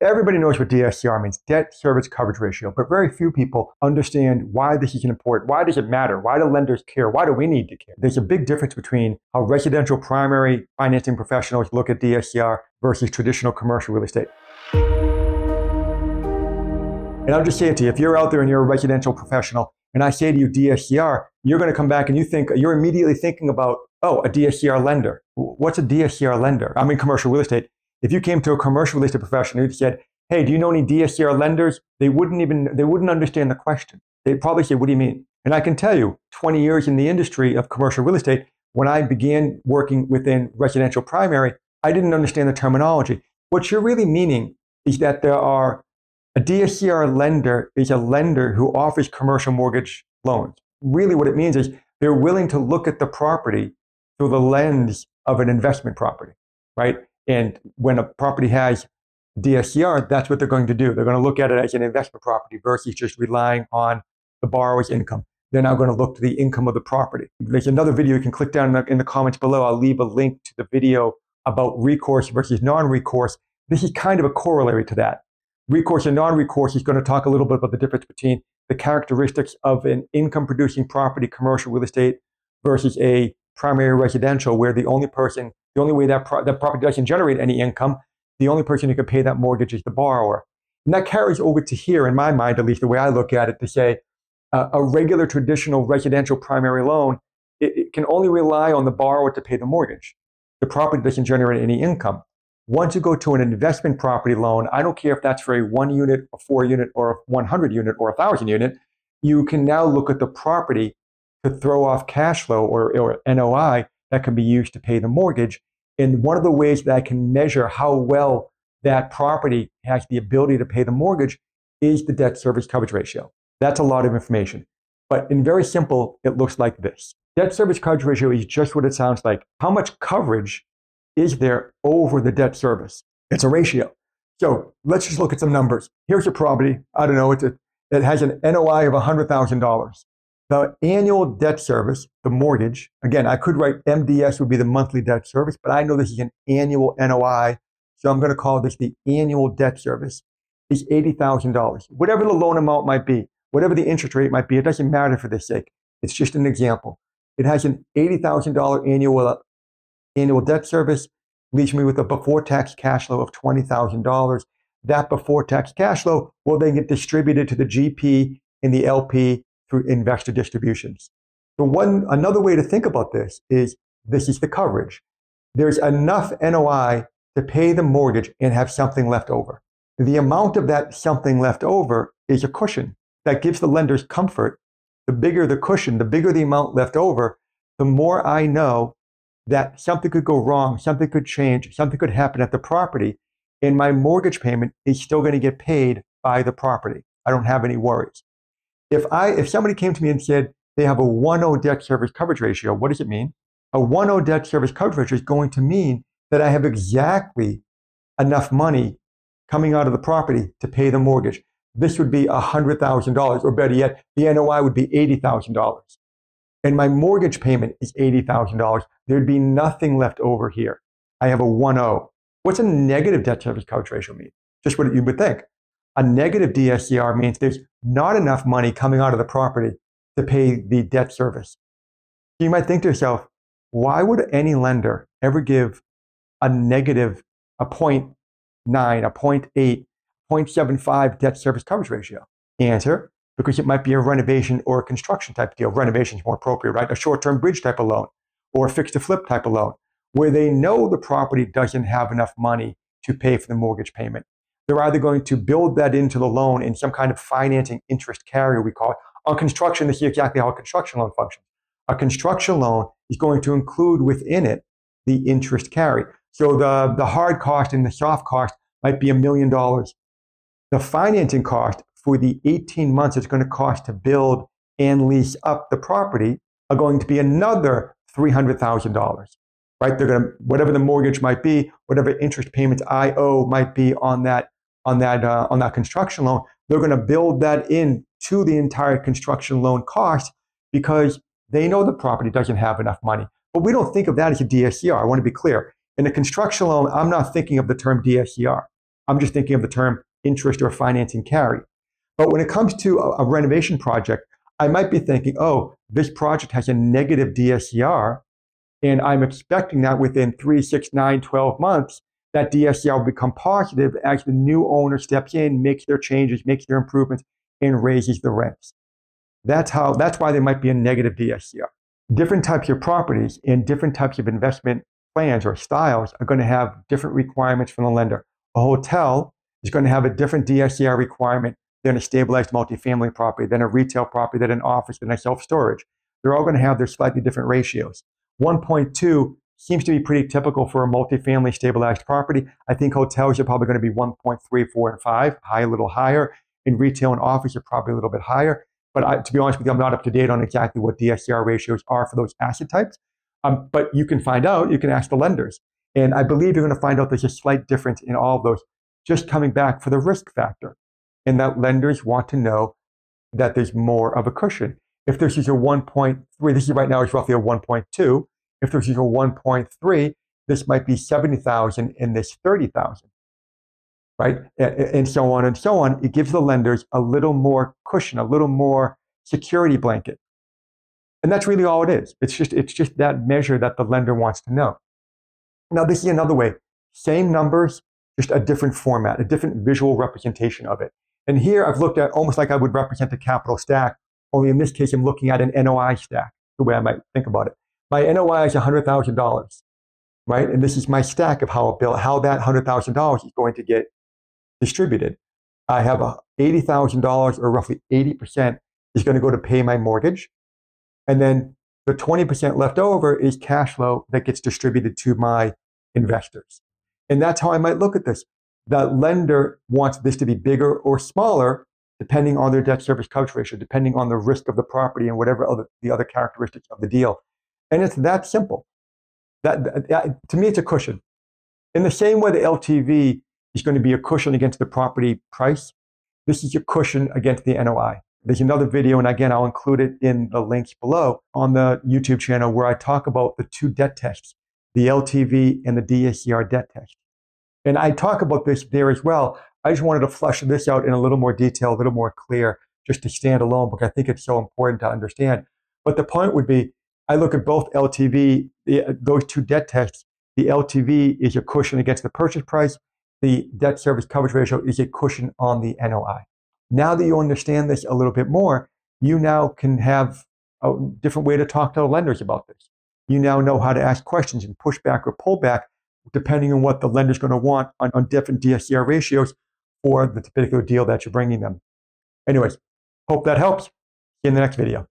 Everybody knows what DSCR means, debt service coverage ratio, but very few people understand why this is important. Why does it matter? Why do lenders care? Why do we need to care? There's a big difference between how residential primary financing professionals look at DSCR versus traditional commercial real estate. And I'll just say it to you, if you're out there and you're a residential professional and I say to you DSCR, you're going to come back and you're immediately thinking about, oh, a DSCR lender. What's a DSCR lender? I'm in commercial real estate. If you came to a commercial real estate professional and you said, hey, do you know any DSCR lenders? They wouldn't understand the question. They'd probably say, what do you mean? And I can tell you, 20 years in the industry of commercial real estate, when I began working within residential primary, I didn't understand the terminology. What you're really meaning is that a DSCR lender is a lender who offers commercial mortgage loans. Really what it means is they're willing to look at the property through the lens of an investment property, right? And when a property has DSCR, that's what they're going to do. They're going to look at it as an investment property versus just relying on the borrower's income. They're now going to look to the income of the property. There's another video you can click down in the comments below. I'll leave a link to the video about recourse versus non-recourse. This is kind of a corollary to that. Recourse and non-recourse is going to talk a little bit about the difference between the characteristics of an income-producing property, commercial real estate, versus a primary residential, where the only way that property doesn't generate any income, the only person who can pay that mortgage is the borrower. And that carries over to here, in my mind, at least the way I look at it, to say a regular traditional residential primary loan, it can only rely on the borrower to pay the mortgage. The property doesn't generate any income. Once you go to an investment property loan, I don't care if that's for a 1 unit, a 4 unit, or a 100 unit, or a 1,000 unit, you can now look at the property to throw off cash flow or NOI that can be used to pay the mortgage. And one of the ways that I can measure how well that property has the ability to pay the mortgage is the debt service coverage ratio. That's a lot of information. But in very simple, it looks like this. Debt service coverage ratio is just what it sounds like. How much coverage is there over the debt service? It's a ratio. So let's just look at some numbers. Here's a property. I don't know. It has an NOI of $100,000. The annual debt service, the mortgage, again, I could write MDS would be the monthly debt service, but I know this is an annual NOI, so I'm going to call this the annual debt service, is $80,000. Whatever the loan amount might be, whatever the interest rate might be, it doesn't matter for this sake. It's just an example. It has an $80,000 annual debt service, leaves me with a before-tax cash flow of $20,000. That before-tax cash flow will then get distributed to the GP and the LP through investor distributions. Another way to think about this is the coverage. There's enough NOI to pay the mortgage and have something left over. The amount of that something left over is a cushion that gives the lenders comfort. The bigger the cushion, the bigger the amount left over, the more I know that something could go wrong, something could change, something could happen at the property, and my mortgage payment is still going to get paid by the property. I don't have any worries. If somebody came to me and said they have a 1.0 debt service coverage ratio, what does it mean? A 1.0 debt service coverage ratio is going to mean that I have exactly enough money coming out of the property to pay the mortgage. This would be $100,000, or better yet, the NOI would be $80,000. And my mortgage payment is $80,000. There'd be nothing left over here. I have a 1.0. What's a negative debt service coverage ratio mean? Just what you would think. A negative DSCR means there's not enough money coming out of the property to pay the debt service. You might think to yourself, why would any lender ever give a negative, a 0.9, a 0.8, 0.75 debt service coverage ratio? Answer, because it might be a renovation or a construction type deal. Renovation is more appropriate, right? A short-term bridge type of loan or a fix-to-flip type of loan, where they know the property doesn't have enough money to pay for the mortgage payment. They're either going to build that into the loan in some kind of financing interest carrier, we call it. On construction, this is exactly how a construction loan functions. A construction loan is going to include within it the interest carry. So the hard cost and the soft cost might be $1 million. The financing cost for the 18 months it's going to cost to build and lease up the property are going to be another $300,000. Right? They're going to, whatever the mortgage might be, whatever interest payments I owe might be on that construction loan, they're going to build that in to the entire construction loan cost because they know the property doesn't have enough money. But we don't think of that as a DSCR. I want to be clear. In a construction loan, I'm not thinking of the term DSCR. I'm just thinking of the term interest or financing carry. But when it comes to a renovation project, I might be thinking, oh, this project has a negative DSCR, and I'm expecting that within 3, 6, 9, 12 months, that DSCR will become positive as the new owner steps in, makes their changes, makes their improvements, and raises the rents. That's why there might be a negative DSCR. Different types of properties and different types of investment plans or styles are going to have different requirements from the lender. A hotel is going to have a different DSCR requirement than a stabilized multifamily property, than a retail property, than an office, than a self-storage. They're all going to have their slightly different ratios. 1.2 seems to be pretty typical for a multifamily stabilized property. I think hotels are probably going to be 1.3, 4, and 5, a little higher. In retail and office are probably a little bit higher. But to be honest with you, I'm not up to date on exactly what DSCR ratios are for those asset types. But you can find out, you can ask the lenders. And I believe you're going to find out there's a slight difference in all of those, just coming back for the risk factor. And that lenders want to know that there's more of a cushion. If this is a 1.3, this is right now is roughly a 1.2. If this is a 1.3, this might be 70,000 and this 30,000, right? And so on and so on. It gives the lenders a little more cushion, a little more security blanket. And that's really all it is. It's just that measure that the lender wants to know. Now, this is another way. Same numbers, just a different format, a different visual representation of it. And here I've looked at almost like I would represent a capital stack, only in this case, I'm looking at an NOI stack, the way I might think about it. My NOI is $100,000, right? And this is my stack of how that $100,000 is going to get distributed. I have $80,000, or roughly 80%, is going to go to pay my mortgage. And then the 20% left over is cash flow that gets distributed to my investors. And that's how I might look at this. The lender wants this to be bigger or smaller, depending on their debt service coverage ratio, depending on the risk of the property and whatever the other characteristics of the deal. And it's that simple. That to me, it's a cushion. In the same way the LTV is going to be a cushion against the property price, this is a cushion against the NOI. There's another video, and again, I'll include it in the links below on the YouTube channel, where I talk about the two debt tests, the LTV and the DSCR debt test. And I talk about this there as well. I just wanted to flesh this out in a little more detail, a little more clear, just to stand alone, because I think it's so important to understand. But the point would be, I look at both LTV, those two debt tests. The LTV is a cushion against the purchase price. The debt service coverage ratio is a cushion on the NOI. Now that you understand this a little bit more, you now can have a different way to talk to the lenders about this. You now know how to ask questions and push back or pull back, depending on what the lender's going to want on different DSCR ratios for the particular deal that you're bringing them. Anyways, hope that helps. See you in the next video.